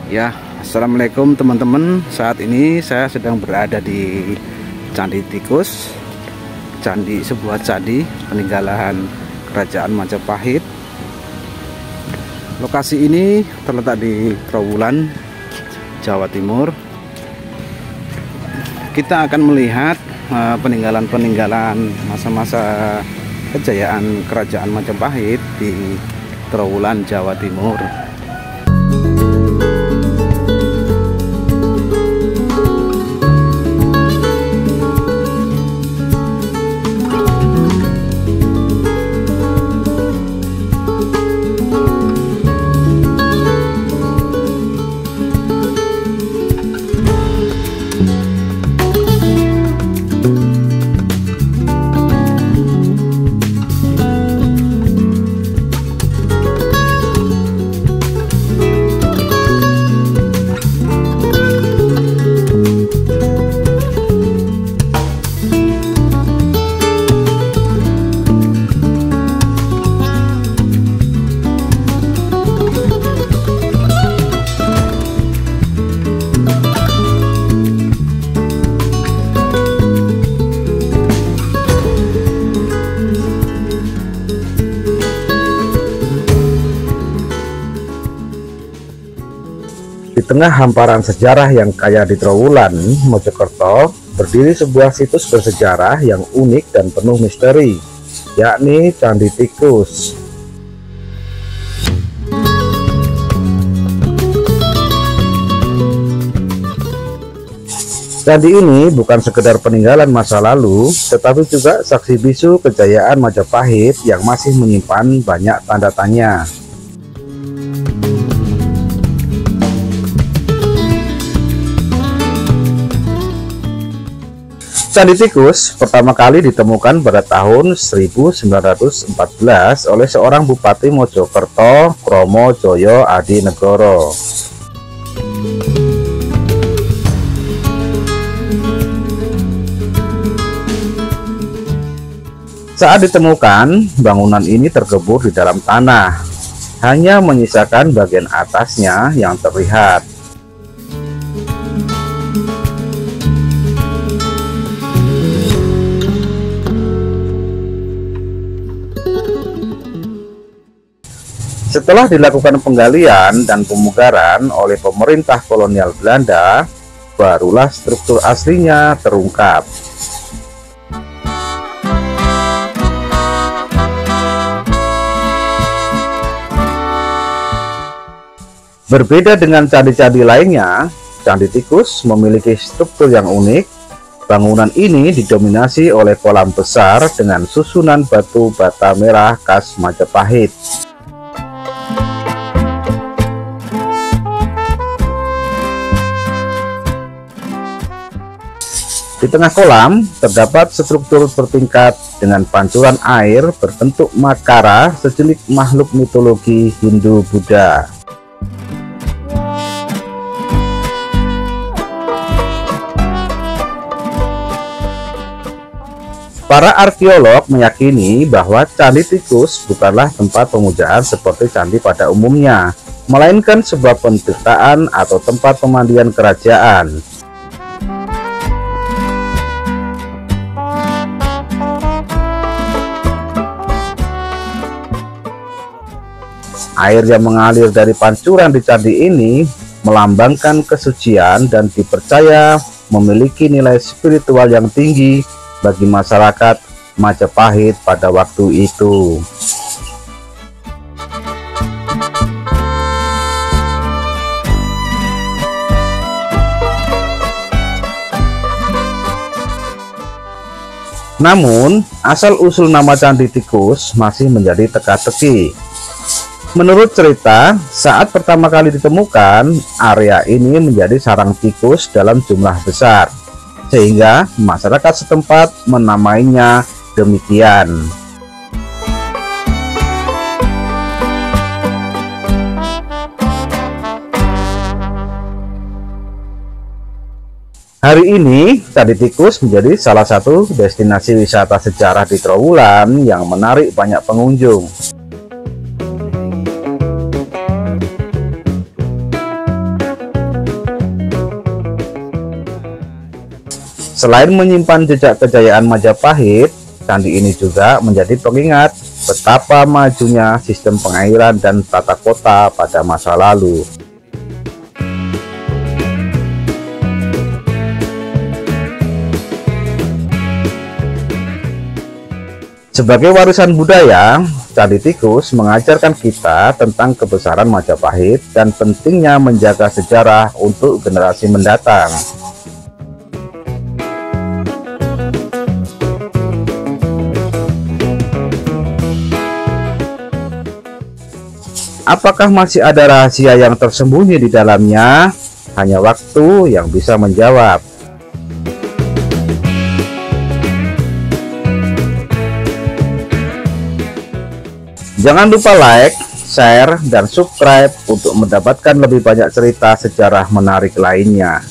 Ya, assalamualaikum teman-teman. Saat ini saya sedang berada di Candi Tikus, sebuah candi peninggalan Kerajaan Majapahit. Lokasi ini terletak di Trowulan, Jawa Timur. Kita akan melihat peninggalan-peninggalan masa-masa kejayaan Kerajaan Majapahit di Trowulan, Jawa Timur. Di tengah hamparan sejarah yang kaya di Trowulan, Mojokerto, berdiri sebuah situs bersejarah yang unik dan penuh misteri, yakni Candi Tikus. Candi ini bukan sekedar peninggalan masa lalu, tetapi juga saksi bisu kejayaan Majapahit yang masih menyimpan banyak tanda tanya. Candi Tikus pertama kali ditemukan pada tahun 1914 oleh seorang Bupati Mojokerto, Kromo Joyo Adinegoro. Saat ditemukan, bangunan ini terkubur di dalam tanah, hanya menyisakan bagian atasnya yang terlihat. Setelah dilakukan penggalian dan pemugaran oleh pemerintah kolonial Belanda, barulah struktur aslinya terungkap. Berbeda dengan candi-candi lainnya, Candi Tikus memiliki struktur yang unik. Bangunan ini didominasi oleh kolam besar dengan susunan batu bata merah khas Majapahit. Di tengah kolam terdapat struktur bertingkat dengan pancuran air berbentuk makara sejenis makhluk mitologi Hindu-Buddha. Para arkeolog meyakini bahwa Candi Tikus bukanlah tempat pemujaan seperti candi pada umumnya, melainkan sebuah penciptaan atau tempat pemandian kerajaan. Air yang mengalir dari pancuran di candi ini melambangkan kesucian dan dipercaya memiliki nilai spiritual yang tinggi bagi masyarakat Majapahit pada waktu itu. Namun, asal-usul nama Candi Tikus masih menjadi teka-teki. Menurut cerita, saat pertama kali ditemukan, area ini menjadi sarang tikus dalam jumlah besar, sehingga masyarakat setempat menamainya demikian. Hari ini, Candi Tikus menjadi salah satu destinasi wisata sejarah di Trowulan yang menarik banyak pengunjung. Selain menyimpan jejak kejayaan Majapahit, candi ini juga menjadi pengingat betapa majunya sistem pengairan dan tata kota pada masa lalu. Sebagai warisan budaya, Candi Tikus mengajarkan kita tentang kebesaran Majapahit dan pentingnya menjaga sejarah untuk generasi mendatang. Apakah masih ada rahasia yang tersembunyi di dalamnya? Hanya waktu yang bisa menjawab. Jangan lupa like, share, dan subscribe untuk mendapatkan lebih banyak cerita sejarah menarik lainnya.